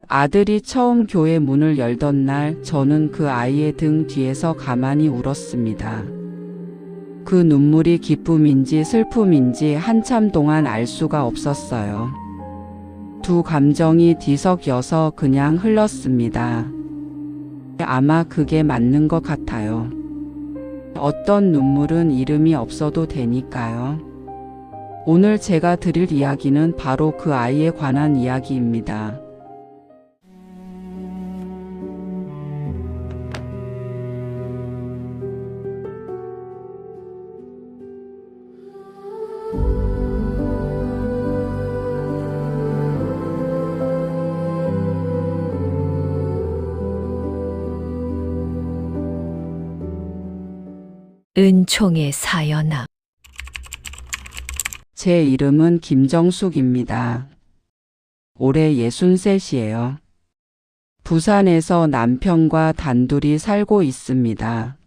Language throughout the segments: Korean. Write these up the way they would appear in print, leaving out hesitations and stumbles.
아들이 처음 교회 문을 열던 날 저는 그 아이의 등 뒤에서 가만히 울었습니다. 그 눈물이 기쁨인지 슬픔인지 한참 동안 알 수가 없었어요. 두 감정이 뒤섞여서 그냥 흘렀습니다. 아마 그게 맞는 것 같아요. 어떤 눈물은 이름이 없어도 되니까요. 오늘 제가 드릴 이야기는 바로 그 아이에 관한 이야기입니다. 은총의 사연아. 제 이름은 김정숙입니다. 올해 63이에요. 부산에서 남편과 단둘이 살고 있습니다.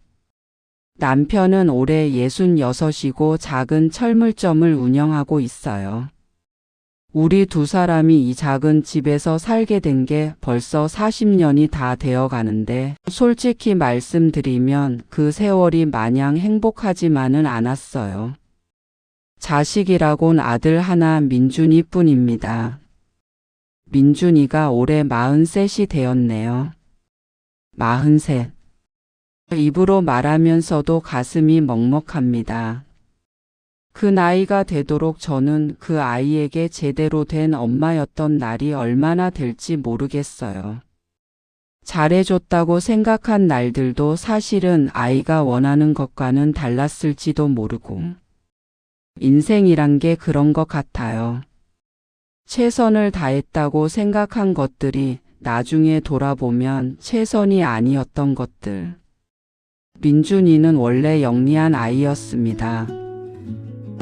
남편은 올해 66이고 작은 철물점을 운영하고 있어요. 우리 두 사람이 이 작은 집에서 살게 된 게 벌써 40년이 다 되어 가는데 솔직히 말씀드리면 그 세월이 마냥 행복하지만은 않았어요. 자식이라곤 아들 하나 민준이 뿐입니다. 민준이가 올해 43이 되었네요. 43. 입으로 말하면서도 가슴이 먹먹합니다. 그 나이가 되도록 저는 그 아이에게 제대로 된 엄마였던 날이 얼마나 될지 모르겠어요. 잘해줬다고 생각한 날들도 사실은 아이가 원하는 것과는 달랐을지도 모르고. 인생이란 게 그런 것 같아요. 최선을 다했다고 생각한 것들이 나중에 돌아보면 최선이 아니었던 것들. 민준이는 원래 영리한 아이였습니다.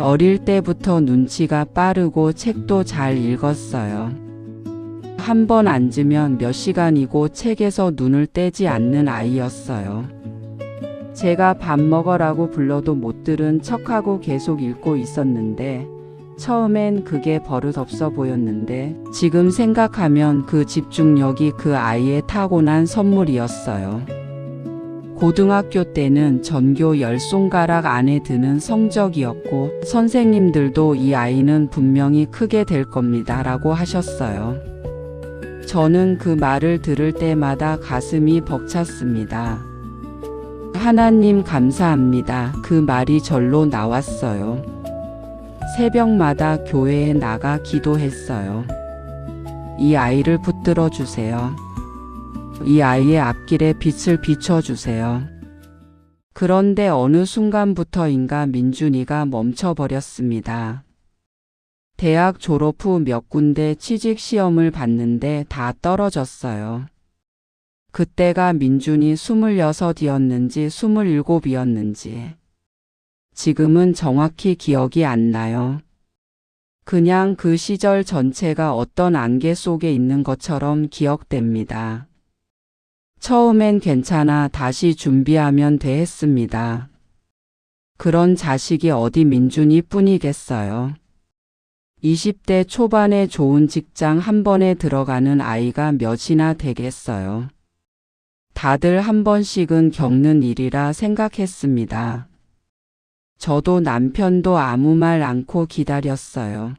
어릴 때부터 눈치가 빠르고 책도 잘 읽었어요. 한 번 앉으면 몇 시간이고 책에서 눈을 떼지 않는 아이였어요. 제가 밥 먹으라고 불러도 못 들은 척하고 계속 읽고 있었는데 처음엔 그게 버릇없어 보였는데 지금 생각하면 그 집중력이 그 아이의 타고난 선물이었어요. 고등학교 때는 전교 10손가락 안에 드는 성적이었고 선생님들도 이 아이는 분명히 크게 될 겁니다 라고 하셨어요. 저는 그 말을 들을 때마다 가슴이 벅찼습니다. 하나님 감사합니다. 그 말이 절로 나왔어요. 새벽마다 교회에 나가 기도했어요. 이 아이를 붙들어 주세요. 이 아이의 앞길에 빛을 비춰주세요. 그런데 어느 순간부터인가 민준이가 멈춰버렸습니다. 대학 졸업 후 몇 군데 취직 시험을 봤는데 다 떨어졌어요. 그때가 민준이 26이었는지 27이었는지 지금은 정확히 기억이 안 나요. 그냥 그 시절 전체가 어떤 안개 속에 있는 것처럼 기억됩니다. 처음엔 괜찮아 다시 준비하면 돼 했습니다. 그런 자식이 어디 민준이 뿐이겠어요. 20대 초반에 좋은 직장 한 번에 들어가는 아이가 몇이나 되겠어요. 다들 한 번씩은 겪는 일이라 생각했습니다. 저도 남편도 아무 말 않고 기다렸어요.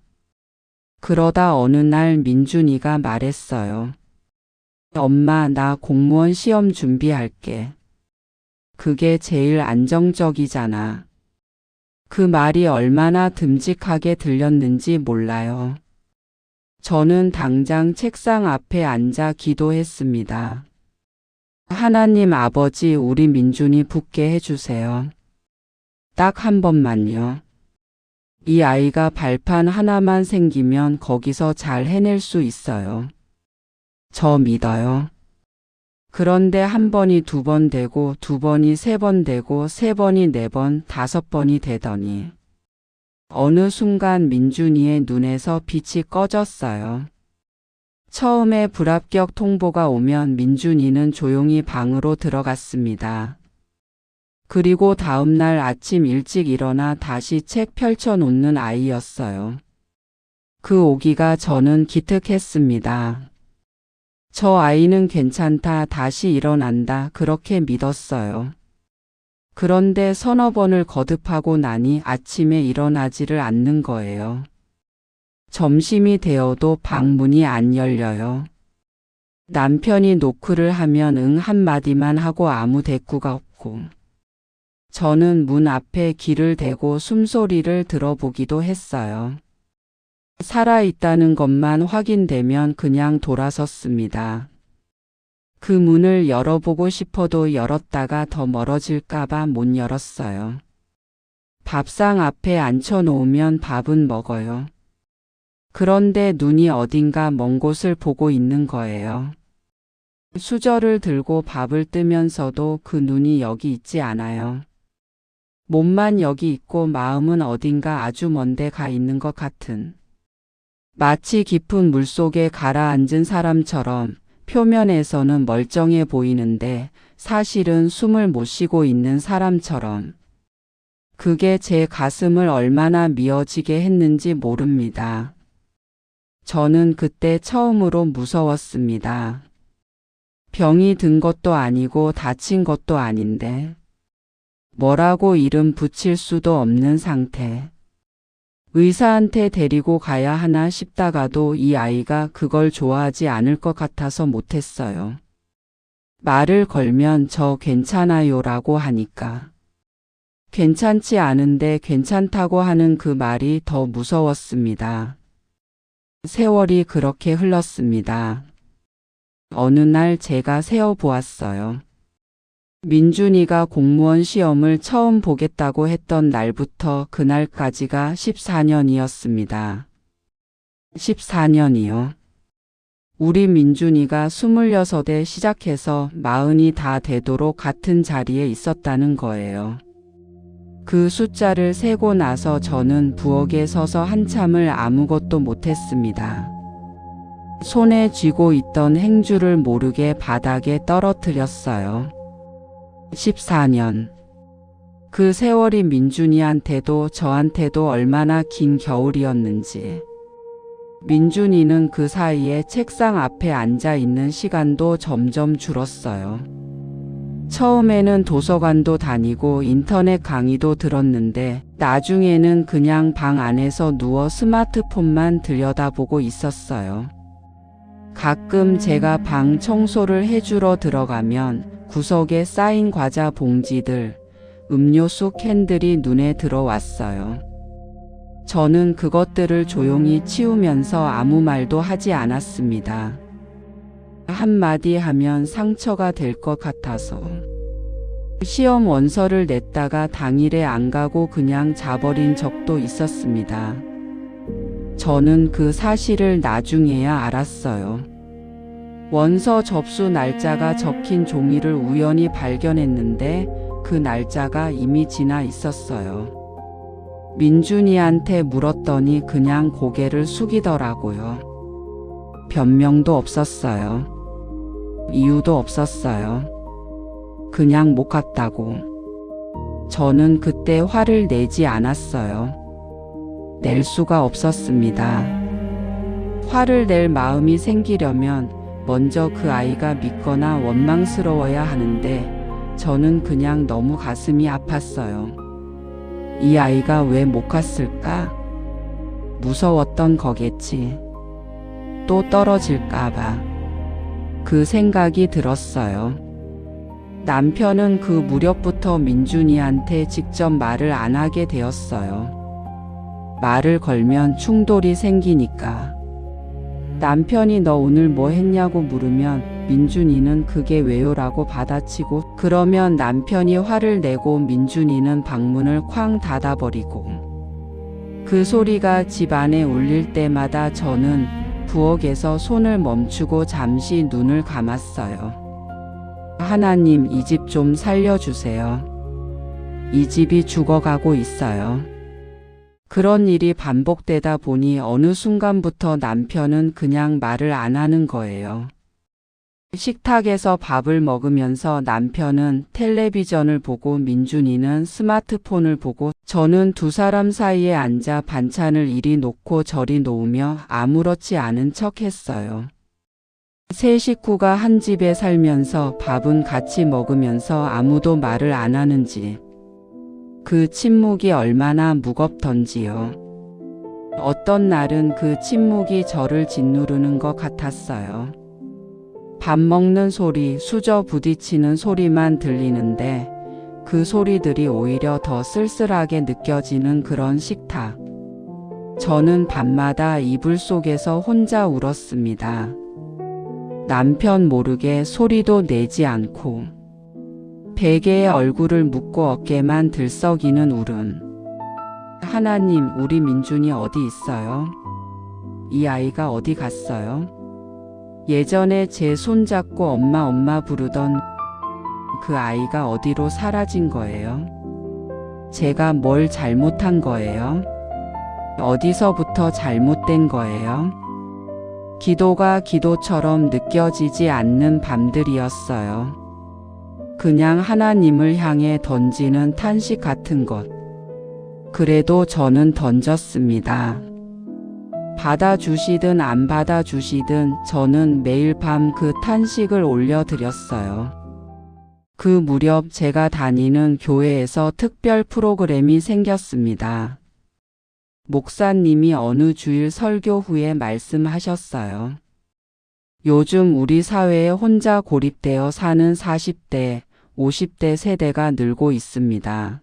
그러다 어느 날 민준이가 말했어요. 엄마, 나 공무원 시험 준비할게. 그게 제일 안정적이잖아. 그 말이 얼마나 듬직하게 들렸는지 몰라요. 저는 당장 책상 앞에 앉아 기도했습니다. 하나님 아버지, 우리 민준이 붙게 해주세요. 딱 한 번만요. 이 아이가 발판 하나만 생기면 거기서 잘 해낼 수 있어요. 저 믿어요. 그런데 한 번이 2번 되고 2번이 3번 되고 3번이 4번, 5번이 되더니 어느 순간 민준이의 눈에서 빛이 꺼졌어요. 처음에 불합격 통보가 오면 민준이는 조용히 방으로 들어갔습니다. 그리고 다음 날 아침 일찍 일어나 다시 책 펼쳐놓는 아이였어요. 그 오기가 저는 기특했습니다. 저 아이는 괜찮다, 다시 일어난다, 그렇게 믿었어요. 그런데 서너 번을 거듭하고 나니 아침에 일어나지를 않는 거예요. 점심이 되어도 방문이 안 열려요. 남편이 노크를 하면 응 한마디만 하고 아무 대꾸가 없고, 저는 문 앞에 귀를 대고 숨소리를 들어보기도 했어요. 살아있다는 것만 확인되면 그냥 돌아섰습니다. 그 문을 열어보고 싶어도 열었다가 더 멀어질까봐 못 열었어요. 밥상 앞에 앉혀놓으면 밥은 먹어요. 그런데 눈이 어딘가 먼 곳을 보고 있는 거예요. 수저를 들고 밥을 뜨면서도 그 눈이 여기 있지 않아요. 몸만 여기 있고 마음은 어딘가 아주 먼데 가 있는 것 같은. 마치 깊은 물속에 가라앉은 사람처럼 표면에서는 멀쩡해 보이는데 사실은 숨을 못 쉬고 있는 사람처럼. 그게 제 가슴을 얼마나 미어지게 했는지 모릅니다. 저는 그때 처음으로 무서웠습니다. 병이 든 것도 아니고 다친 것도 아닌데 뭐라고 이름 붙일 수도 없는 상태. 의사한테 데리고 가야 하나 싶다가도 이 아이가 그걸 좋아하지 않을 것 같아서 못했어요. 말을 걸면 저 괜찮아요 라고 하니까. 괜찮지 않은데 괜찮다고 하는 그 말이 더 무서웠습니다. 세월이 그렇게 흘렀습니다. 어느 날 제가 세어보았어요. 민준이가 공무원 시험을 처음 보겠다고 했던 날부터 그날까지가 14년이었습니다. 14년이요. 우리 민준이가 26에 시작해서 40이 다 되도록 같은 자리에 있었다는 거예요. 그 숫자를 세고 나서 저는 부엌에 서서 한참을 아무것도 못했습니다. 손에 쥐고 있던 행주를 모르게 바닥에 떨어뜨렸어요. 14년. 그 세월이 민준이한테도 저한테도 얼마나 긴 겨울이었는지. 민준이는 그 사이에 책상 앞에 앉아 있는 시간도 점점 줄었어요. 처음에는 도서관도 다니고 인터넷 강의도 들었는데 나중에는 그냥 방 안에서 누워 스마트폰만 들여다보고 있었어요. 가끔 제가 방 청소를 해주러 들어가면 구석에 쌓인 과자 봉지들, 음료수 캔들이 눈에 들어왔어요. 저는 그것들을 조용히 치우면서 아무 말도 하지 않았습니다. 한마디 하면 상처가 될 것 같아서. 시험 원서를 냈다가 당일에 안 가고 그냥 자버린 적도 있었습니다. 저는 그 사실을 나중에야 알았어요. 원서 접수 날짜가 적힌 종이를 우연히 발견했는데 그 날짜가 이미 지나 있었어요. 민준이한테 물었더니 그냥 고개를 숙이더라고요. 변명도 없었어요. 이유도 없었어요. 그냥 못 갔다고. 저는 그때 화를 내지 않았어요. 낼 수가 없었습니다. 화를 낼 마음이 생기려면 먼저 그 아이가 믿거나 원망스러워야 하는데 저는 그냥 너무 가슴이 아팠어요. 이 아이가 왜 못 갔을까? 무서웠던 거겠지. 또 떨어질까봐. 그 생각이 들었어요. 남편은 그 무렵부터 민준이한테 직접 말을 안 하게 되었어요. 말을 걸면 충돌이 생기니까. 남편이 너 오늘 뭐 했냐고 물으면 민준이는 그게 왜요라고 받아치고 그러면 남편이 화를 내고 민준이는 방문을 쾅 닫아버리고 그 소리가 집 안에 울릴 때마다 저는 부엌에서 손을 멈추고 잠시 눈을 감았어요. 하나님, 이 집 좀 살려주세요. 이 집이 죽어가고 있어요. 그런 일이 반복되다 보니 어느 순간부터 남편은 그냥 말을 안 하는 거예요. 식탁에서 밥을 먹으면서 남편은 텔레비전을 보고 민준이는 스마트폰을 보고 저는 두 사람 사이에 앉아 반찬을 이리 놓고 저리 놓으며 아무렇지 않은 척 했어요. 세 식구가 한 집에 살면서 밥은 같이 먹으면서 아무도 말을 안 하는 집. 그 침묵이 얼마나 무겁던지요. 어떤 날은 그 침묵이 저를 짓누르는 것 같았어요. 밥 먹는 소리, 수저 부딪히는 소리만 들리는데 그 소리들이 오히려 더 쓸쓸하게 느껴지는 그런 식탁. 저는 밤마다 이불 속에서 혼자 울었습니다. 남편 모르게 소리도 내지 않고 베개에 얼굴을 묻고 어깨만 들썩이는 울음. 하나님, 우리 민준이 어디 있어요? 이 아이가 어디 갔어요? 예전에 제 손잡고 엄마 엄마 부르던 그 아이가 어디로 사라진 거예요? 제가 뭘 잘못한 거예요? 어디서부터 잘못된 거예요? 기도가 기도처럼 느껴지지 않는 밤들이었어요. 그냥 하나님을 향해 던지는 탄식 같은 것. 그래도 저는 던졌습니다. 받아주시든 안 받아주시든 저는 매일 밤 그 탄식을 올려드렸어요. 그 무렵 제가 다니는 교회에서 특별 프로그램이 생겼습니다. 목사님이 어느 주일 설교 후에 말씀하셨어요. 요즘 우리 사회에 혼자 고립되어 사는 40대, 50대 세대가 늘고 있습니다.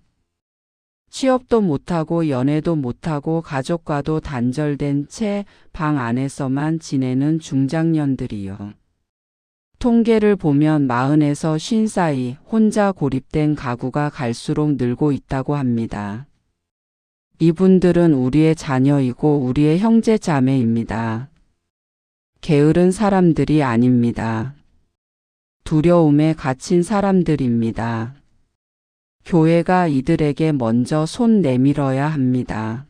취업도 못하고 연애도 못하고 가족과도 단절된 채 방 안에서만 지내는 중장년들이요. 통계를 보면 40에서 50 사이 혼자 고립된 가구가 갈수록 늘고 있다고 합니다. 이분들은 우리의 자녀이고 우리의 형제 자매입니다. 게으른 사람들이 아닙니다. 두려움에 갇힌 사람들입니다. 교회가 이들에게 먼저 손 내밀어야 합니다.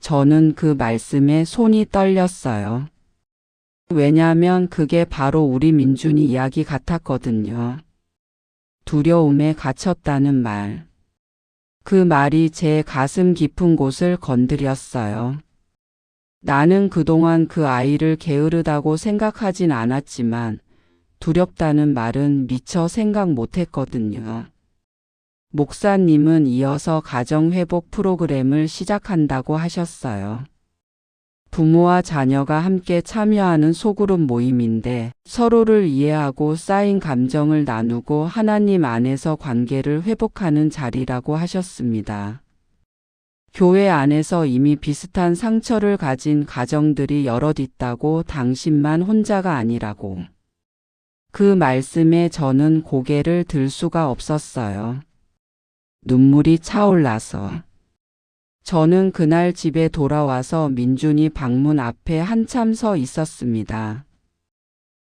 저는 그 말씀에 손이 떨렸어요. 왜냐하면 그게 바로 우리 민준이 이야기 같았거든요. 두려움에 갇혔다는 말. 그 말이 제 가슴 깊은 곳을 건드렸어요. 나는 그동안 그 아이를 게으르다고 생각하진 않았지만 두렵다는 말은 미처 생각 못했거든요. 목사님은 이어서 가정회복 프로그램을 시작한다고 하셨어요. 부모와 자녀가 함께 참여하는 소그룹 모임인데 서로를 이해하고 쌓인 감정을 나누고 하나님 안에서 관계를 회복하는 자리라고 하셨습니다. 교회 안에서 이미 비슷한 상처를 가진 가정들이 여럿 있다고 당신만 혼자가 아니라고. 그 말씀에 저는 고개를 들 수가 없었어요. 눈물이 차올라서. 저는 그날 집에 돌아와서 민준이 방문 앞에 한참 서 있었습니다.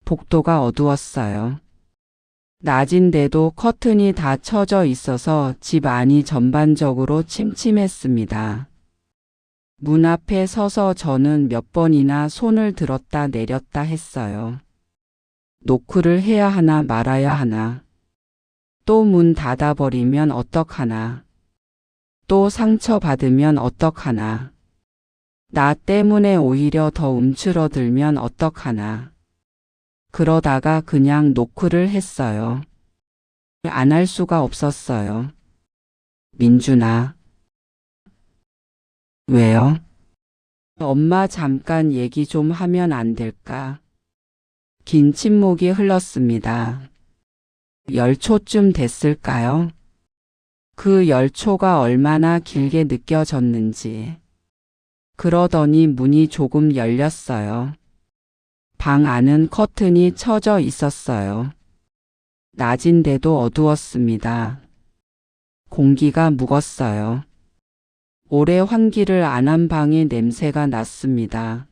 복도가 어두웠어요. 낮인데도 커튼이 다 쳐져 있어서 집 안이 전반적으로 침침했습니다. 문 앞에 서서 저는 몇 번이나 손을 들었다 내렸다 했어요. 노크를 해야 하나 말아야 하나. 또 문 닫아버리면 어떡하나. 또 상처받으면 어떡하나. 나 때문에 오히려 더 움츠러들면 어떡하나. 그러다가 그냥 노크를 했어요. 안 할 수가 없었어요. 민준아. 왜요? 엄마 잠깐 얘기 좀 하면 안 될까? 긴 침묵이 흘렀습니다. 10초쯤 됐을까요? 그 10초가 얼마나 길게 느껴졌는지. 그러더니 문이 조금 열렸어요. 방 안은 커튼이 쳐져 있었어요. 낮인데도 어두웠습니다. 공기가 묵었어요. 오래 환기를 안 한 방의 냄새가 났습니다.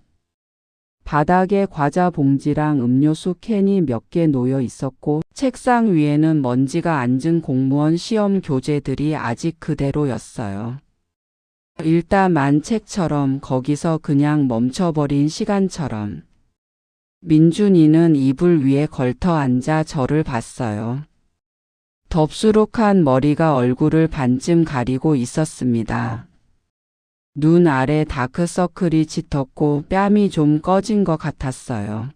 바닥에 과자 봉지랑 음료수 캔이 몇 개 놓여 있었고 책상 위에는 먼지가 앉은 공무원 시험 교재들이 아직 그대로였어요. 읽다만 책처럼 거기서 그냥 멈춰버린 시간처럼. 민준이는 이불 위에 걸터 앉아 저를 봤어요. 덥수룩한 머리가 얼굴을 반쯤 가리고 있었습니다. 눈 아래 다크서클이 짙었고 뺨이 좀 꺼진 것 같았어요.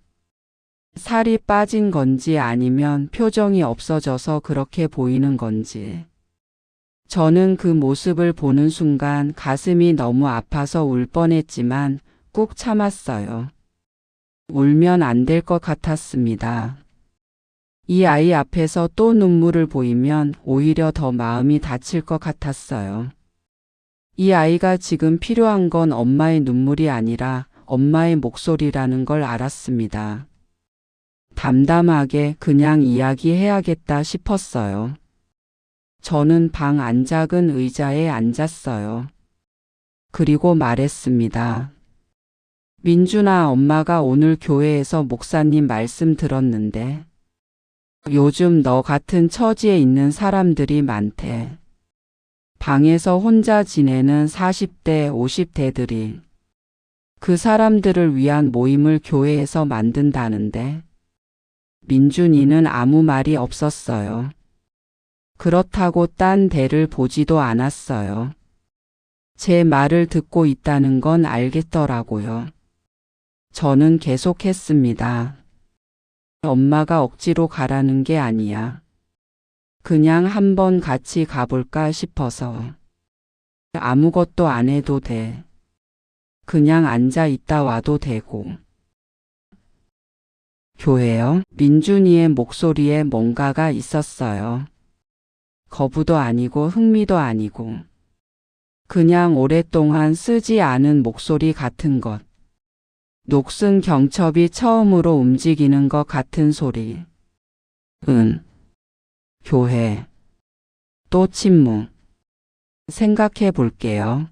살이 빠진 건지 아니면 표정이 없어져서 그렇게 보이는 건지. 저는 그 모습을 보는 순간 가슴이 너무 아파서 울 뻔했지만 꾹 참았어요. 울면 안 될 것 같았습니다. 이 아이 앞에서 또 눈물을 보이면 오히려 더 마음이 다칠 것 같았어요. 이 아이가 지금 필요한 건 엄마의 눈물이 아니라 엄마의 목소리라는 걸 알았습니다. 담담하게 그냥 이야기해야겠다 싶었어요. 저는 방 안작은 의자에 앉았어요. 그리고 말했습니다. 민준아, 엄마가 오늘 교회에서 목사님 말씀 들었는데 요즘 너 같은 처지에 있는 사람들이 많대. 방에서 혼자 지내는 40대, 50대들이 그 사람들을 위한 모임을 교회에서 만든다는데 민준이는 아무 말이 없었어요. 그렇다고 딴 데를 보지도 않았어요. 제 말을 듣고 있다는 건 알겠더라고요. 저는 계속했습니다. 엄마가 억지로 가라는 게 아니야. 그냥 한번 같이 가볼까 싶어서. 아무것도 안 해도 돼. 그냥 앉아 있다 와도 되고. 교회요? 민준이의 목소리에 뭔가가 있었어요. 거부도 아니고 흥미도 아니고. 그냥 오랫동안 쓰지 않은 목소리 같은 것. 녹슨 경첩이 처음으로 움직이는 것 같은 소리. 교회. 또 침묵. 생각해 볼게요.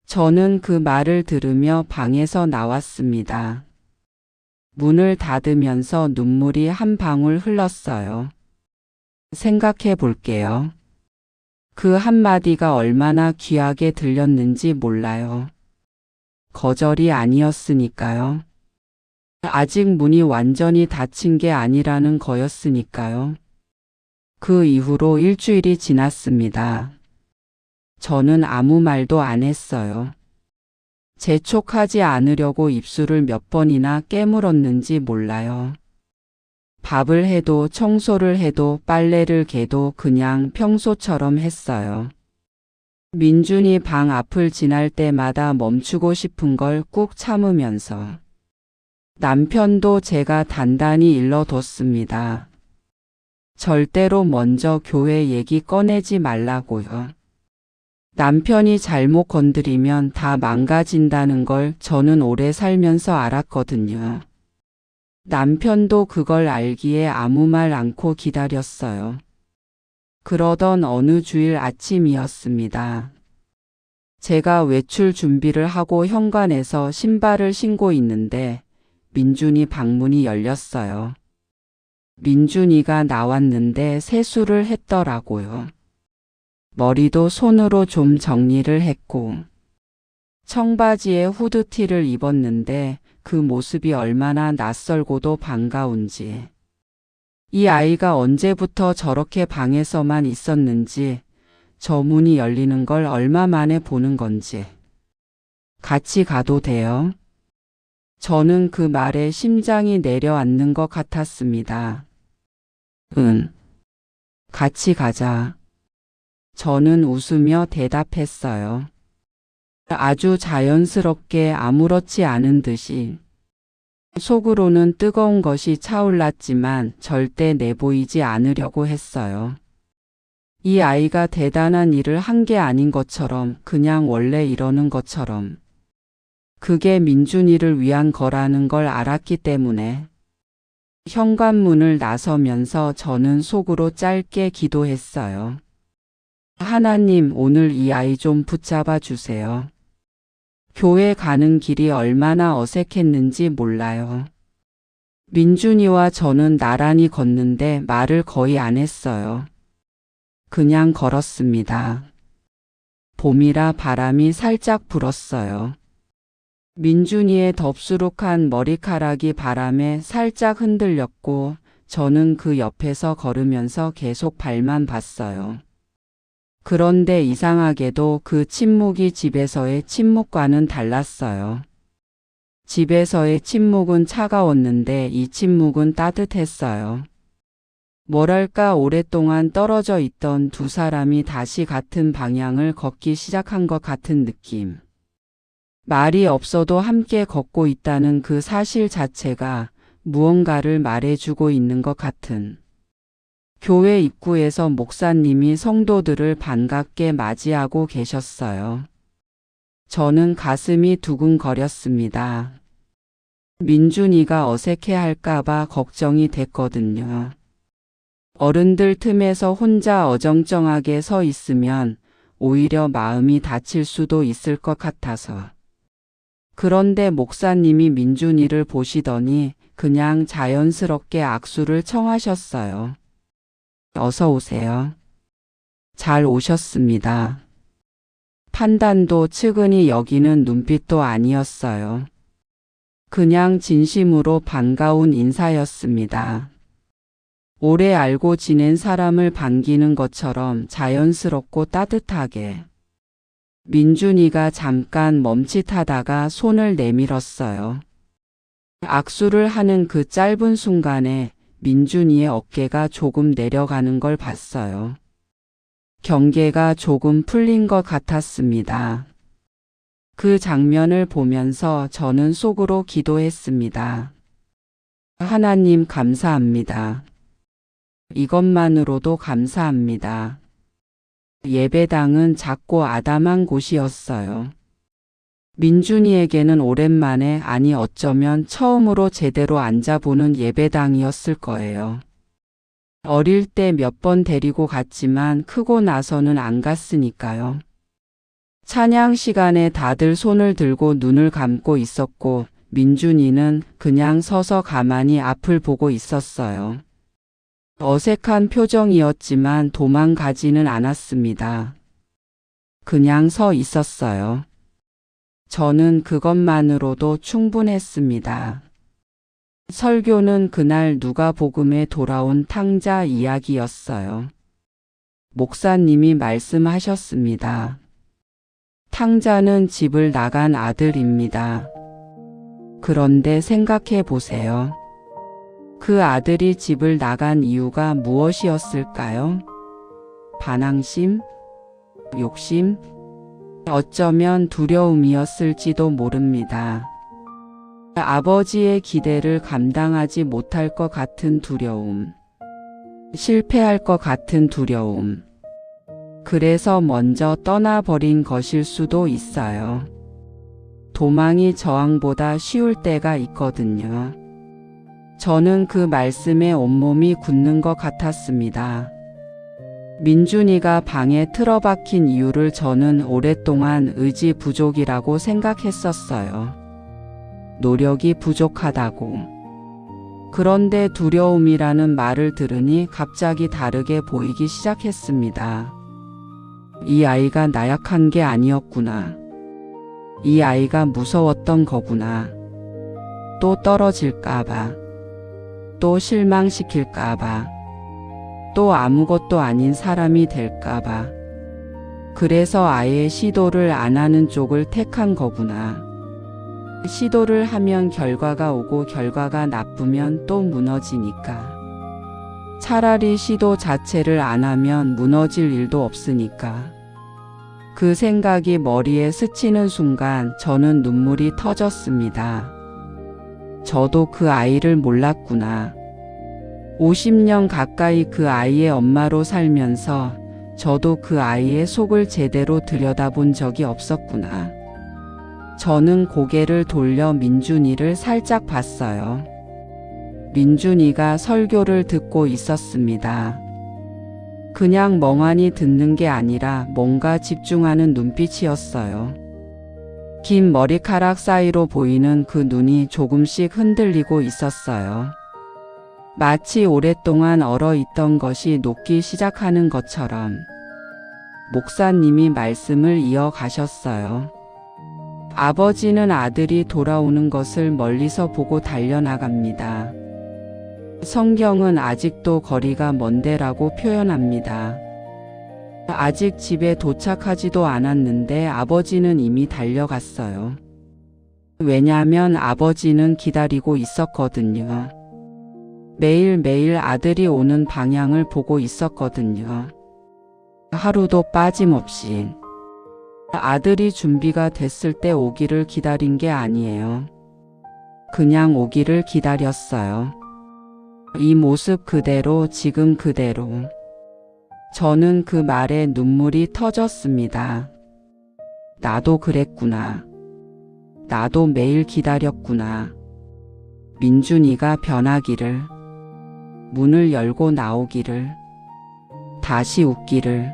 저는 그 말을 들으며 방에서 나왔습니다. 문을 닫으면서 눈물이 한 방울 흘렀어요. 생각해 볼게요. 그 한마디가 얼마나 귀하게 들렸는지 몰라요. 거절이 아니었으니까요. 아직 문이 완전히 닫힌 게 아니라는 거였으니까요. 그 이후로 일주일이 지났습니다. 저는 아무 말도 안 했어요. 재촉하지 않으려고 입술을 몇 번이나 깨물었는지 몰라요. 밥을 해도 청소를 해도 빨래를 개도 그냥 평소처럼 했어요. 민준이 방 앞을 지날 때마다 멈추고 싶은 걸 꾹 참으면서. 남편도 제가 단단히 일러뒀습니다. 절대로 먼저 교회 얘기 꺼내지 말라고요. 남편이 잘못 건드리면 다 망가진다는 걸 저는 오래 살면서 알았거든요. 남편도 그걸 알기에 아무 말 않고 기다렸어요. 그러던 어느 주일 아침이었습니다. 제가 외출 준비를 하고 현관에서 신발을 신고 있는데 민준이 방문이 열렸어요. 민준이가 나왔는데 세수를 했더라고요. 머리도 손으로 좀 정리를 했고 청바지에 후드티를 입었는데 그 모습이 얼마나 낯설고도 반가운지. 이 아이가 언제부터 저렇게 방에서만 있었는지, 저 문이 열리는 걸 얼마 만에 보는 건지. 같이 가도 돼요? 저는 그 말에 심장이 내려앉는 것 같았습니다. 같이 가자. 저는 웃으며 대답했어요. 아주 자연스럽게 아무렇지 않은 듯이. 속으로는 뜨거운 것이 차올랐지만 절대 내보이지 않으려고 했어요. 이 아이가 대단한 일을 한 게 아닌 것처럼 그냥 원래 이러는 것처럼. 그게 민준이를 위한 거라는 걸 알았기 때문에. 현관문을 나서면서 저는 속으로 짧게 기도했어요. 하나님, 오늘 이 아이 좀 붙잡아 주세요. 교회 가는 길이 얼마나 어색했는지 몰라요. 민준이와 저는 나란히 걷는데 말을 거의 안 했어요. 그냥 걸었습니다. 봄이라 바람이 살짝 불었어요. 민준이의 덥수룩한 머리카락이 바람에 살짝 흔들렸고 저는 그 옆에서 걸으면서 계속 발만 봤어요. 그런데 이상하게도 그 침묵이 집에서의 침묵과는 달랐어요. 집에서의 침묵은 차가웠는데 이 침묵은 따뜻했어요. 뭐랄까 오랫동안 떨어져 있던 두 사람이 다시 같은 방향을 걷기 시작한 것 같은 느낌. 말이 없어도 함께 걷고 있다는 그 사실 자체가 무언가를 말해주고 있는 것 같은. 교회 입구에서 목사님이 성도들을 반갑게 맞이하고 계셨어요. 저는 가슴이 두근거렸습니다. 민준이가 어색해할까봐 걱정이 됐거든요. 어른들 틈에서 혼자 어정쩡하게 서 있으면 오히려 마음이 다칠 수도 있을 것 같아서. 그런데 목사님이 민준이를 보시더니 그냥 자연스럽게 악수를 청하셨어요. 어서 오세요. 잘 오셨습니다. 판단도 측은히 여기는 눈빛도 아니었어요. 그냥 진심으로 반가운 인사였습니다. 오래 알고 지낸 사람을 반기는 것처럼 자연스럽고 따뜻하게. 민준이가 잠깐 멈칫하다가 손을 내밀었어요. 악수를 하는 그 짧은 순간에 민준이의 어깨가 조금 내려가는 걸 봤어요. 경계가 조금 풀린 것 같았습니다. 그 장면을 보면서 저는 속으로 기도했습니다. 하나님 감사합니다. 이것만으로도 감사합니다. 예배당은 작고 아담한 곳이었어요. 민준이에게는 오랜만에 아니 어쩌면 처음으로 제대로 앉아보는 예배당이었을 거예요. 어릴 때 몇 번 데리고 갔지만 크고 나서는 안 갔으니까요. 찬양 시간에 다들 손을 들고 눈을 감고 있었고 민준이는 그냥 서서 가만히 앞을 보고 있었어요. 어색한 표정이었지만 도망가지는 않았습니다. 그냥 서 있었어요. 저는 그것만으로도 충분했습니다. 설교는 그날 누가복음에 돌아온 탕자 이야기였어요. 목사님이 말씀하셨습니다. 탕자는 집을 나간 아들입니다. 그런데 생각해 보세요. 그 아들이 집을 나간 이유가 무엇이었을까요? 반항심? 욕심? 어쩌면 두려움이었을지도 모릅니다. 아버지의 기대를 감당하지 못할 것 같은 두려움. 실패할 것 같은 두려움. 그래서 먼저 떠나버린 것일 수도 있어요. 도망이 저항보다 쉬울 때가 있거든요. 저는 그 말씀에 온몸이 굳는 것 같았습니다. 민준이가 방에 틀어박힌 이유를 저는 오랫동안 의지 부족이라고 생각했었어요. 노력이 부족하다고. 그런데 두려움이라는 말을 들으니 갑자기 다르게 보이기 시작했습니다. 이 아이가 나약한 게 아니었구나. 이 아이가 무서웠던 거구나. 또 떨어질까봐. 또 실망시킬까봐. 또 아무것도 아닌 사람이 될까봐. 그래서 아예 시도를 안 하는 쪽을 택한 거구나. 시도를 하면 결과가 오고 결과가 나쁘면 또 무너지니까. 차라리 시도 자체를 안 하면 무너질 일도 없으니까. 그 생각이 머리에 스치는 순간 저는 눈물이 터졌습니다. 저도 그 아이를 몰랐구나. 50년 가까이 그 아이의 엄마로 살면서 저도 그 아이의 속을 제대로 들여다본 적이 없었구나. 저는 고개를 돌려 민준이를 살짝 봤어요. 민준이가 설교를 듣고 있었습니다. 그냥 멍하니 듣는 게 아니라 뭔가 집중하는 눈빛이었어요. 긴 머리카락 사이로 보이는 그 눈이 조금씩 흔들리고 있었어요. 마치 오랫동안 얼어있던 것이 녹기 시작하는 것처럼. 목사님이 말씀을 이어가셨어요. 아버지는 아들이 돌아오는 것을 멀리서 보고 달려나갑니다. 성경은 아직도 거리가 먼데라고 표현합니다. 아직 집에 도착하지도 않았는데 아버지는 이미 달려갔어요. 왜냐면 아버지는 기다리고 있었거든요. 매일매일 아들이 오는 방향을 보고 있었거든요. 하루도 빠짐없이. 아들이 준비가 됐을 때 오기를 기다린 게 아니에요. 그냥 오기를 기다렸어요. 이 모습 그대로, 지금 그대로. 저는 그 말에 눈물이 터졌습니다. 나도 그랬구나. 나도 매일 기다렸구나. 민준이가 변하기를, 문을 열고 나오기를, 다시 웃기를.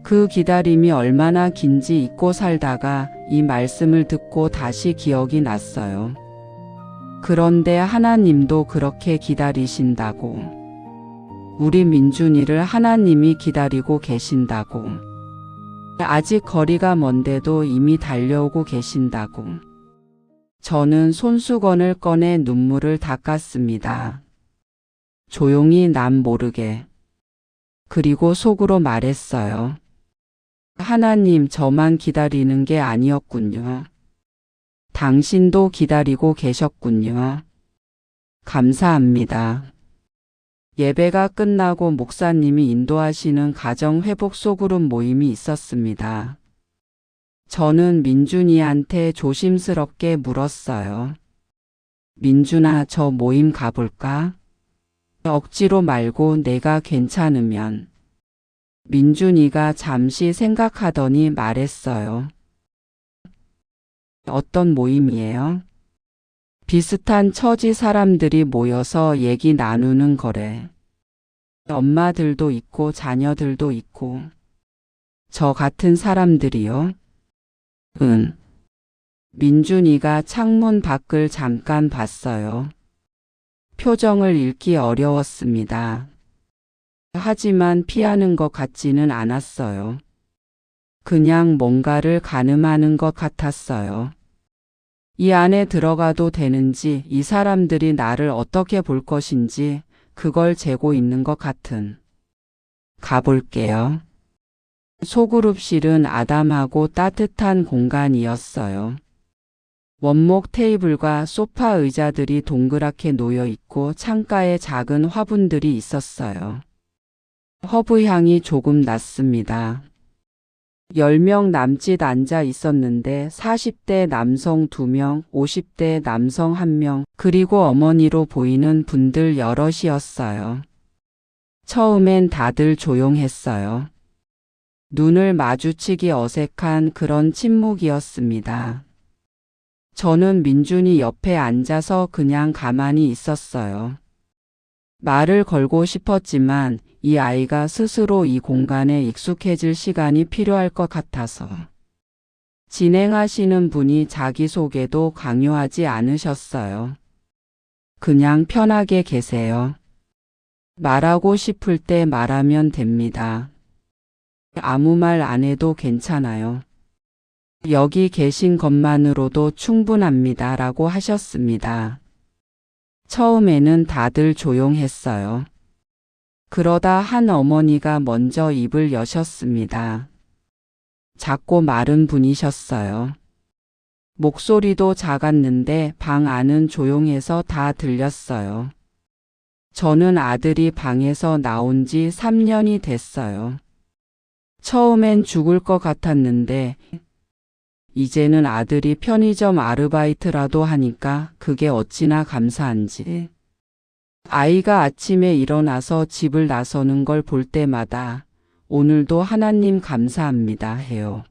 그 기다림이 얼마나 긴지 잊고 살다가 이 말씀을 듣고 다시 기억이 났어요. 그런데 하나님도 그렇게 기다리신다고. 우리 민준이를 하나님이 기다리고 계신다고. 아직 거리가 먼데도 이미 달려오고 계신다고. 저는 손수건을 꺼내 눈물을 닦았습니다. 조용히 남 모르게. 그리고 속으로 말했어요. 하나님, 저만 기다리는 게 아니었군요. 당신도 기다리고 계셨군요. 감사합니다. 예배가 끝나고 목사님이 인도하시는 가정 회복 소그룹 모임이 있었습니다. 저는 민준이한테 조심스럽게 물었어요. 민준아, 저 모임 가볼까? 억지로 말고 내가 괜찮으면. 민준이가 잠시 생각하더니 말했어요. 어떤 모임이에요? 비슷한 처지 사람들이 모여서 얘기 나누는 거래. 엄마들도 있고 자녀들도 있고. 저 같은 사람들이요? 응. 민준이가 창문 밖을 잠깐 봤어요. 표정을 읽기 어려웠습니다. 하지만 피하는 것 같지는 않았어요. 그냥 뭔가를 가늠하는 것 같았어요. 이 안에 들어가도 되는지, 이 사람들이 나를 어떻게 볼 것인지 그걸 재고 있는 것 같은. 가볼게요. 소그룹실은 아담하고 따뜻한 공간이었어요. 원목 테이블과 소파 의자들이 동그랗게 놓여 있고 창가에 작은 화분들이 있었어요. 허브 향이 조금 났습니다. 10명 남짓 앉아 있었는데 40대 남성 2명, 50대 남성 1명, 그리고 어머니로 보이는 분들 여럿이었어요. 처음엔 다들 조용했어요. 눈을 마주치기 어색한 그런 침묵이었습니다. 저는 민준이 옆에 앉아서 그냥 가만히 있었어요. 말을 걸고 싶었지만 이 아이가 스스로 이 공간에 익숙해질 시간이 필요할 것 같아서. 진행하시는 분이 자기소개도 강요하지 않으셨어요. 그냥 편하게 계세요. 말하고 싶을 때 말하면 됩니다. 아무 말 안 해도 괜찮아요. 여기 계신 것만으로도 충분합니다. 라고 하셨습니다. 처음에는 다들 조용했어요. 그러다 한 어머니가 먼저 입을 여셨습니다. 작고 마른 분이셨어요. 목소리도 작았는데 방 안은 조용해서 다 들렸어요. 저는 아들이 방에서 나온 지 3년이 됐어요. 처음엔 죽을 것 같았는데 이제는 아들이 편의점 아르바이트라도 하니까 그게 어찌나 감사한지. 아이가 아침에 일어나서 집을 나서는 걸 볼 때마다 오늘도 하나님 감사합니다 해요.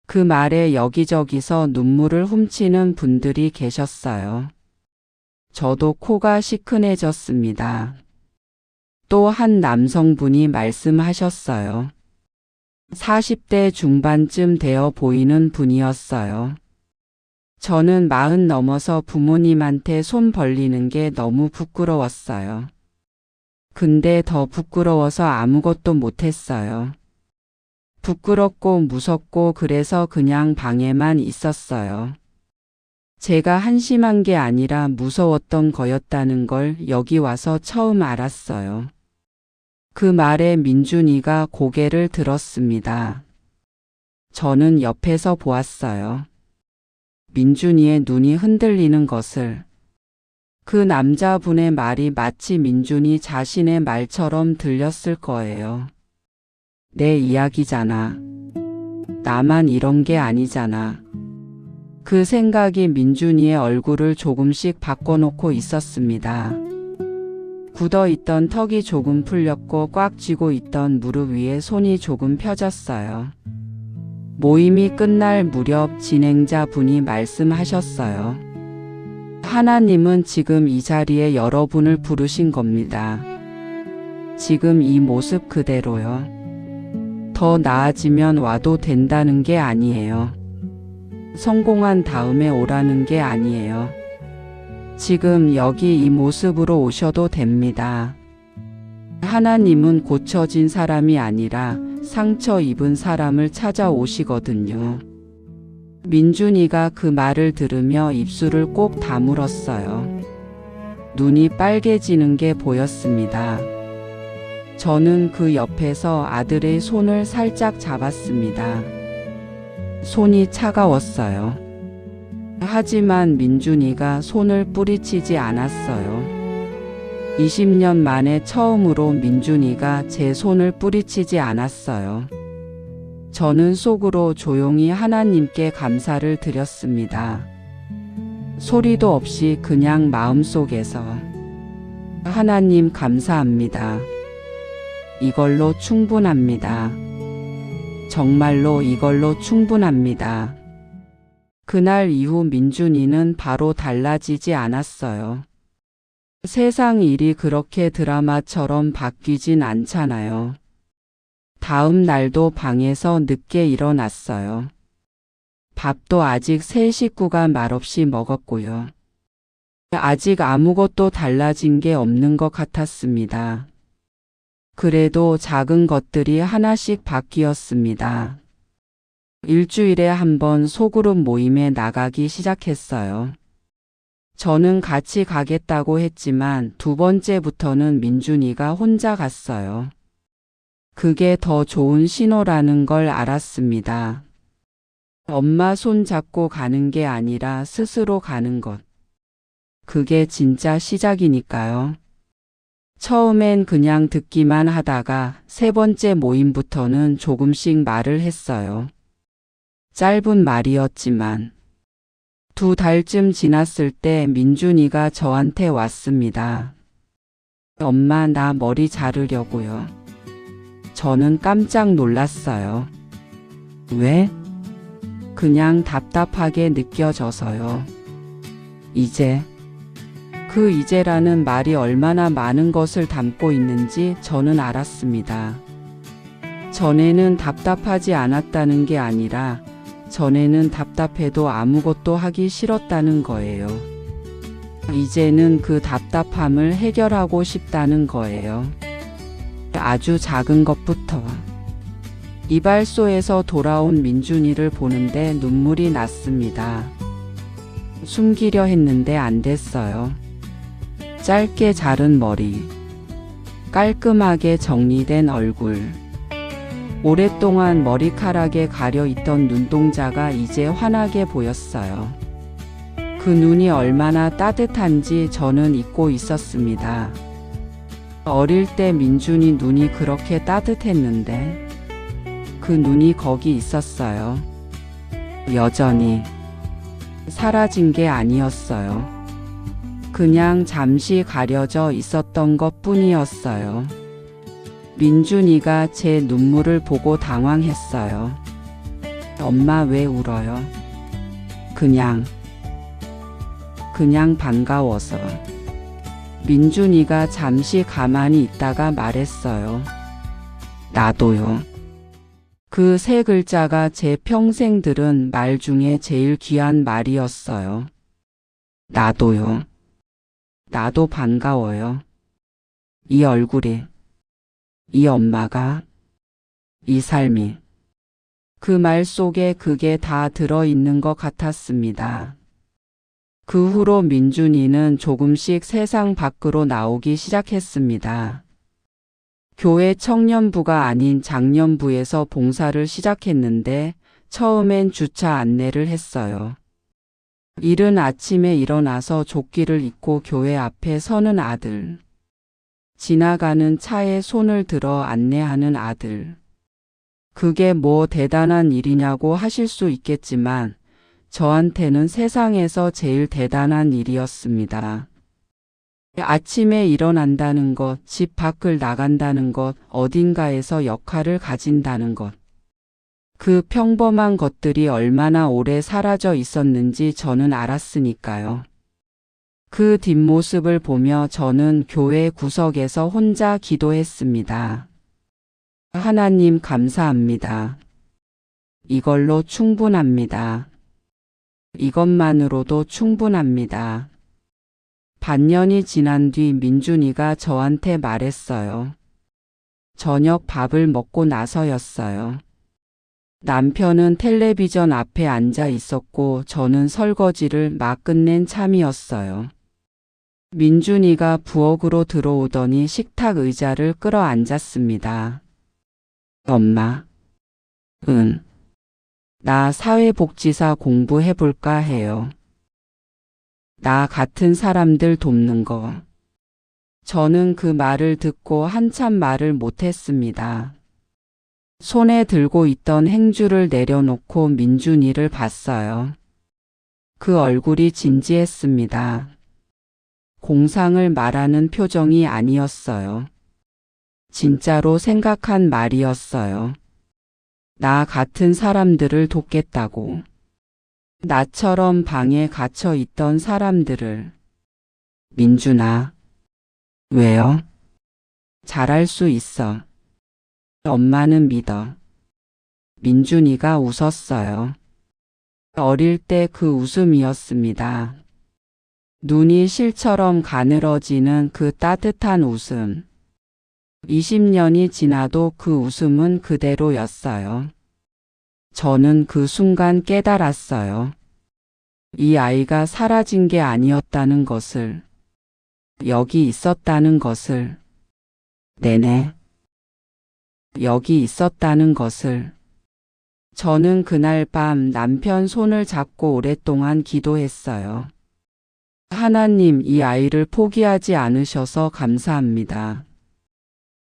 그 말에 여기저기서 눈물을 훔치는 분들이 계셨어요. 저도 코가 시큰해졌습니다. 또 한 남성분이 말씀하셨어요. 40대 중반쯤 되어 보이는 분이었어요. 저는 40 넘어서 부모님한테 손 벌리는 게 너무 부끄러웠어요. 근데 더 부끄러워서 아무것도 못했어요. 부끄럽고 무섭고 그래서 그냥 방에만 있었어요. 제가 한심한 게 아니라 무서웠던 거였다는 걸 여기 와서 처음 알았어요. 그 말에 민준이가 고개를 들었습니다. 저는 옆에서 보았어요. 민준이의 눈이 흔들리는 것을. 그 남자분의 말이 마치 민준이 자신의 말처럼 들렸을 거예요. 내 이야기잖아. 나만 이런 게 아니잖아. 그 생각이 민준이의 얼굴을 조금씩 바꿔놓고 있었습니다. 굳어있던 턱이 조금 풀렸고 꽉 쥐고 있던 무릎 위에 손이 조금 펴졌어요. 모임이 끝날 무렵 진행자분이 말씀하셨어요. 하나님은 지금 이 자리에 여러분을 부르신 겁니다. 지금 이 모습 그대로요. 더 나아지면 와도 된다는 게 아니에요. 성공한 다음에 오라는 게 아니에요. 지금 여기 이 모습으로 오셔도 됩니다. 하나님은 고쳐진 사람이 아니라 상처 입은 사람을 찾아오시거든요. 민준이가 그 말을 들으며 입술을 꼭 다물었어요. 눈이 빨개지는 게 보였습니다. 저는 그 옆에서 아들의 손을 살짝 잡았습니다. 손이 차가웠어요. 하지만 민준이가 손을 뿌리치지 않았어요. 20년 만에 처음으로 민준이가 제 손을 뿌리치지 않았어요. 저는 속으로 조용히 하나님께 감사를 드렸습니다. 소리도 없이 그냥 마음속에서 하나님 감사합니다. 이걸로 충분합니다. 정말로 이걸로 충분합니다. 그날 이후 민준이는 바로 달라지지 않았어요. 세상 일이 그렇게 드라마처럼 바뀌진 않잖아요. 다음 날도 방에서 늦게 일어났어요. 밥도 아직 새 식구가 말없이 먹었고요. 아직 아무것도 달라진 게 없는 것 같았습니다. 그래도 작은 것들이 하나씩 바뀌었습니다. 일주일에 한 번 소그룹 모임에 나가기 시작했어요. 저는 같이 가겠다고 했지만 두 번째부터는 민준이가 혼자 갔어요. 그게 더 좋은 신호라는 걸 알았습니다. 엄마 손 잡고 가는 게 아니라 스스로 가는 것. 그게 진짜 시작이니까요. 처음엔 그냥 듣기만 하다가 세 번째 모임부터는 조금씩 말을 했어요. 짧은 말이었지만 2달쯤 지났을 때 민준이가 저한테 왔습니다. 엄마, 나 머리 자르려고요. 저는 깜짝 놀랐어요. 왜? 그냥 답답하게 느껴져서요. 이제. 그 이제라는 말이 얼마나 많은 것을 담고 있는지 저는 알았습니다. 전에는 답답하지 않았다는 게 아니라 전에는 답답해도 아무것도 하기 싫었다는 거예요. 이제는 그 답답함을 해결하고 싶다는 거예요. 아주 작은 것부터. 이발소에서 돌아온 민준이를 보는데 눈물이 났습니다. 숨기려 했는데 안 됐어요. 짧게 자른 머리, 깔끔하게 정리된 얼굴, 오랫동안 머리카락에 가려 있던 눈동자가 이제 환하게 보였어요. 그 눈이 얼마나 따뜻한지 저는 잊고 있었습니다. 어릴 때 민준이 눈이 그렇게 따뜻했는데 그 눈이 거기 있었어요. 여전히 사라진 게 아니었어요. 그냥 잠시 가려져 있었던 것 뿐이었어요. 민준이가 제 눈물을 보고 당황했어요. 엄마, 왜 울어요? 그냥 반가워서. 민준이가 잠시 가만히 있다가 말했어요. 나도요. 그 세 글자가 제 평생 들은 말 중에 제일 귀한 말이었어요. 나도요. 나도 반가워요. 이 얼굴이, 이 엄마가, 이 삶이. 그 말 속에 그게 다 들어있는 것 같았습니다. 그 후로 민준이는 조금씩 세상 밖으로 나오기 시작했습니다. 교회 청년부가 아닌 장년부에서 봉사를 시작했는데 처음엔 주차 안내를 했어요. 이른 아침에 일어나서 조끼를 입고 교회 앞에 서는 아들. 지나가는 차에 손을 들어 안내하는 아들. 그게 뭐 대단한 일이냐고 하실 수 있겠지만 저한테는 세상에서 제일 대단한 일이었습니다. 아침에 일어난다는 것, 집 밖을 나간다는 것, 어딘가에서 역할을 가진다는 것. 그 평범한 것들이 얼마나 오래 사라져 있었는지 저는 알았으니까요. 그 뒷모습을 보며 저는 교회 구석에서 혼자 기도했습니다. 하나님 감사합니다. 이걸로 충분합니다. 이것만으로도 충분합니다. 반년이 지난 뒤 민준이가 저한테 말했어요. 저녁 밥을 먹고 나서였어요. 남편은 텔레비전 앞에 앉아 있었고 저는 설거지를 막 끝낸 참이었어요. 민준이가 부엌으로 들어오더니 식탁 의자를 끌어앉았습니다. 엄마. 응. 나 사회복지사 공부해볼까 해요. 나 같은 사람들 돕는 거. 저는 그 말을 듣고 한참 말을 못했습니다. 손에 들고 있던 행주를 내려놓고 민준이를 봤어요. 그 얼굴이 진지했습니다. 공상을 말하는 표정이 아니었어요. 진짜로 생각한 말이었어요. 나 같은 사람들을 돕겠다고. 나처럼 방에 갇혀 있던 사람들을. 민준아. 왜요? 잘할 수 있어. 엄마는 믿어. 민준이가 웃었어요. 어릴 때 그 웃음이었습니다. 눈이 실처럼 가늘어지는 그 따뜻한 웃음. 20년이 지나도 그 웃음은 그대로였어요. 저는 그 순간 깨달았어요. 이 아이가 사라진 게 아니었다는 것을. 여기 있었다는 것을. 네네. 여기 있었다는 것을. 저는 그날 밤 남편 손을 잡고 오랫동안 기도했어요. 하나님, 이 아이를 포기하지 않으셔서 감사합니다.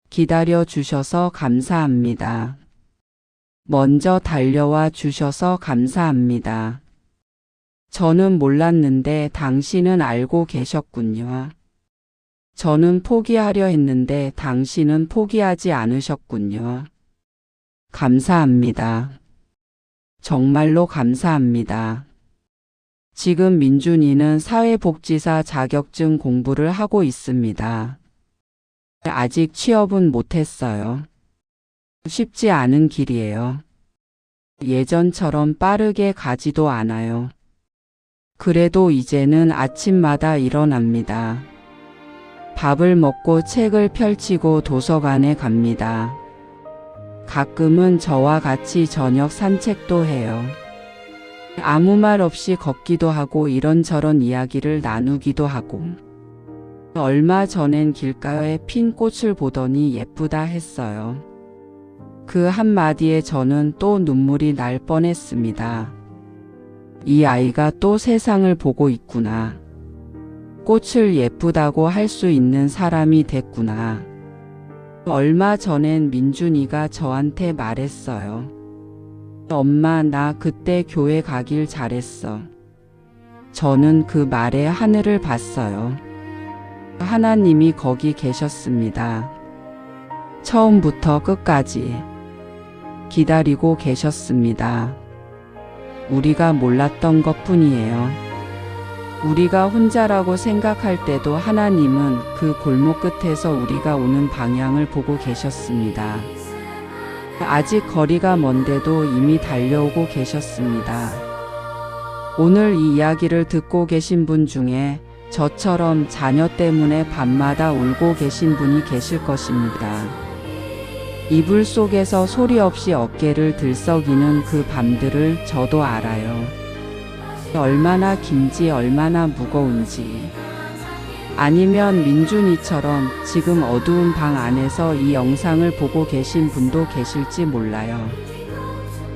기다려 주셔서 감사합니다. 먼저 달려와 주셔서 감사합니다. 저는 몰랐는데 당신은 알고 계셨군요. 저는 포기하려 했는데 당신은 포기하지 않으셨군요. 감사합니다. 정말로 감사합니다. 지금 민준이는 사회복지사 자격증 공부를 하고 있습니다. 아직 취업은 못했어요. 쉽지 않은 길이에요. 예전처럼 빠르게 가지도 않아요. 그래도 이제는 아침마다 일어납니다. 밥을 먹고 책을 펼치고 도서관에 갑니다. 가끔은 저와 같이 저녁 산책도 해요. 아무 말 없이 걷기도 하고 이런저런 이야기를 나누기도 하고. 얼마 전엔 길가에 핀 꽃을 보더니 예쁘다 했어요. 그 한마디에 저는 또 눈물이 날 뻔했습니다. 이 아이가 또 세상을 보고 있구나. 꽃을 예쁘다고 할 수 있는 사람이 됐구나. 얼마 전엔 민준이가 저한테 말했어요. 엄마, 나 그때 교회 가길 잘했어. 저는 그 말에 하늘을 봤어요. 하나님이 거기 계셨습니다. 처음부터 끝까지 기다리고 계셨습니다. 우리가 몰랐던 것뿐이에요. 우리가 혼자라고 생각할 때도 하나님은 그 골목 끝에서 우리가 오는 방향을 보고 계셨습니다. 아직 거리가 먼데도 이미 달려오고 계셨습니다. 오늘 이 이야기를 듣고 계신 분 중에 저처럼 자녀 때문에 밤마다 울고 계신 분이 계실 것입니다. 이불 속에서 소리 없이 어깨를 들썩이는 그 밤들을 저도 알아요. 얼마나 긴지 얼마나 무거운지. 아니면 민준이처럼 지금 어두운 방 안에서 이 영상을 보고 계신 분도 계실지 몰라요.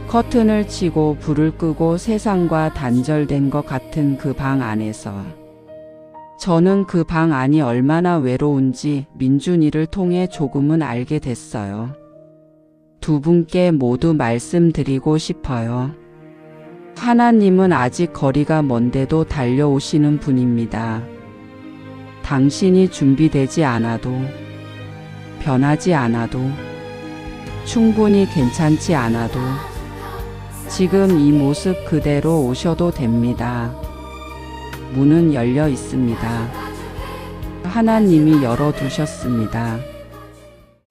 커튼을 치고 불을 끄고 세상과 단절된 것 같은 그 방 안에서 저는 그 방 안이 얼마나 외로운지 민준이를 통해 조금은 알게 됐어요. 두 분께 모두 말씀드리고 싶어요. 하나님은 아직 거리가 먼데도 달려오시는 분입니다. 당신이 준비되지 않아도, 변하지 않아도, 충분히 괜찮지 않아도 지금 이 모습 그대로 오셔도 됩니다. 문은 열려 있습니다. 하나님이 열어두셨습니다.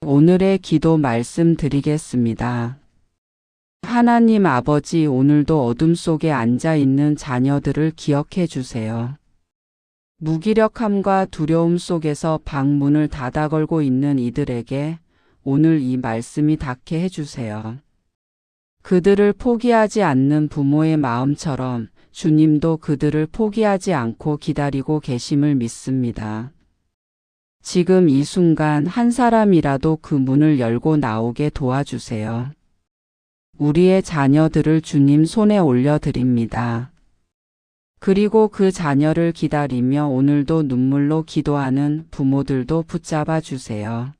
오늘의 기도 말씀드리겠습니다. 하나님 아버지, 오늘도 어둠 속에 앉아 있는 자녀들을 기억해 주세요. 무기력함과 두려움 속에서 방문을 닫아 걸고 있는 이들에게 오늘 이 말씀이 닿게 해주세요. 그들을 포기하지 않는 부모의 마음처럼 주님도 그들을 포기하지 않고 기다리고 계심을 믿습니다. 지금 이 순간 한 사람이라도 그 문을 열고 나오게 도와주세요. 우리의 자녀들을 주님 손에 올려드립니다. 그리고 그 자녀를 기다리며 오늘도 눈물로 기도하는 부모들도 붙잡아 주세요.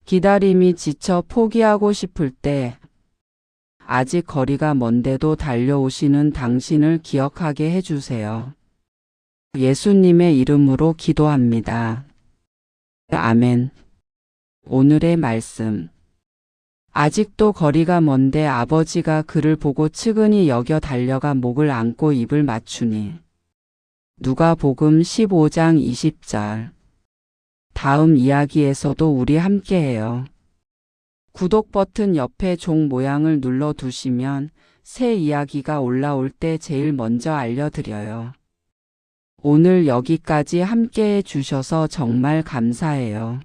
기다림이 지쳐 포기하고 싶을 때 아직 거리가 먼데도 달려오시는 당신을 기억하게 해주세요. 예수님의 이름으로 기도합니다. 아멘. 오늘의 말씀. 아직도 거리가 먼데 아버지가 그를 보고 측은히 여겨 달려가 목을 안고 입을 맞추니. 누가복음 15장 20절. 다음 이야기에서도 우리 함께해요. 구독 버튼 옆에 종 모양을 눌러두시면 새 이야기가 올라올 때 제일 먼저 알려드려요. 오늘 여기까지 함께해 주셔서 정말 감사해요.